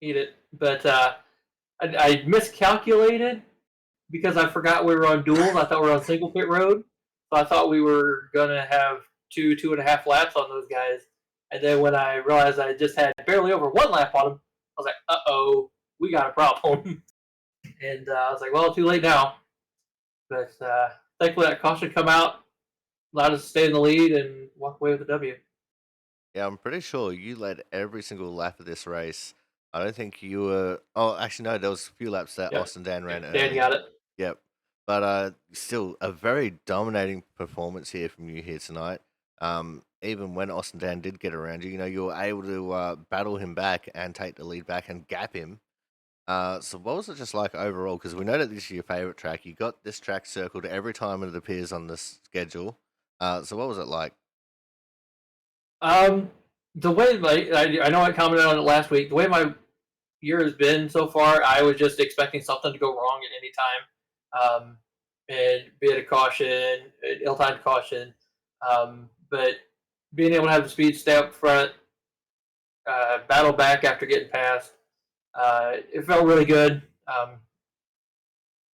it. But I miscalculated because I forgot we were on dual. I thought we were on single pit road, so I thought we were gonna have 2.5 laps on those guys. And then when I realized I just had barely over 1 lap on him, I was like, "Uh-oh, we got a problem." And I was like, "Well, too late now." But thankfully, that caution come out, allowed us to stay in the lead and walk away with the W. Yeah, I'm pretty sure you led every single lap of this race. I don't think you were. Oh, actually, no. There was a few laps that Yep. Austin Dan ran Dan early. got it. Yep. But still a very dominating performance here from you here tonight. Even when Austin Dan did get around you, you were able to battle him back and take the lead back and gap him. So what was it just like overall? Because we know that this is your favorite track. You got this track circled every time it appears on the schedule. So what was it like? The way I know I commented on it last week. The way my year has been so far, I was just expecting something to go wrong at any time, and be it a caution, an ill-timed caution. But being able to have the speed stay up front, battle back after getting past, it felt really good.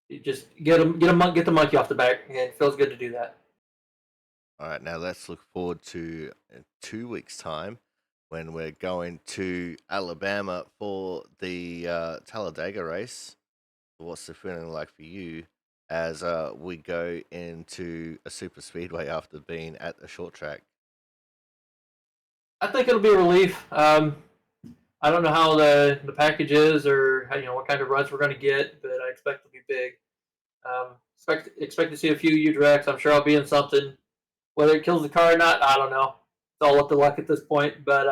You just get the monkey off the back, and it feels good to do that. All right, now let's look forward to 2 weeks' time when we're going to Alabama for the Talladega race. What's the feeling like for you as we go into a super speedway after being at the short track? I think it'll be a relief. I don't know how the package is or how, what kind of runs we're going to get, but I expect it to be big. Expect to see a few huge wrecks. I'm sure I'll be in something. Whether it kills the car or not, I don't know. It's all up to luck at this point. But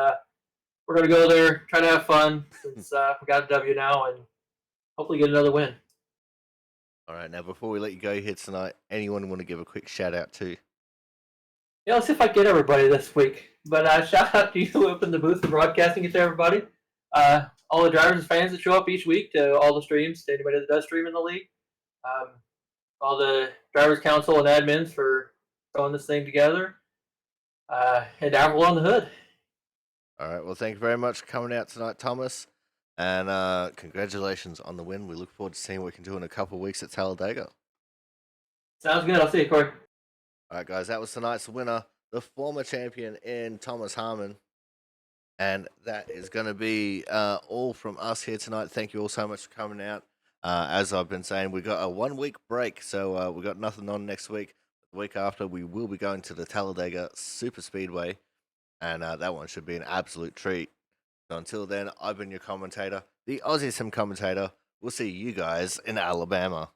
we're going to go there, try to have fun since we got a W now, and hopefully get another win. All right, now before we let you go here tonight, anyone want to give a quick shout out to? Yeah, let's see if I get everybody this week. But shout out to you up in the booth and broadcasting it to everybody. All the drivers and fans that show up each week to all the streams, to anybody that does stream in the league. All the drivers council and admins for throwing this thing together. And Avril on the hood. All right, well, thank you very much for coming out tonight, Thomas. And congratulations on the win. We look forward to seeing what we can do in a couple of weeks at Talladega. Sounds good. I'll see you, Corey. All right, guys, that was tonight's winner, the former champion in Thomas Harmon. And that is going to be all from us here tonight. Thank you all so much for coming out. As I've been saying, we got a 1 week break, so we got nothing on next week. The week after, we will be going to the Talladega Super Speedway, and that one should be an absolute treat. So until then, I've been your commentator, the Aussie Sim commentator. We'll see you guys in Alabama.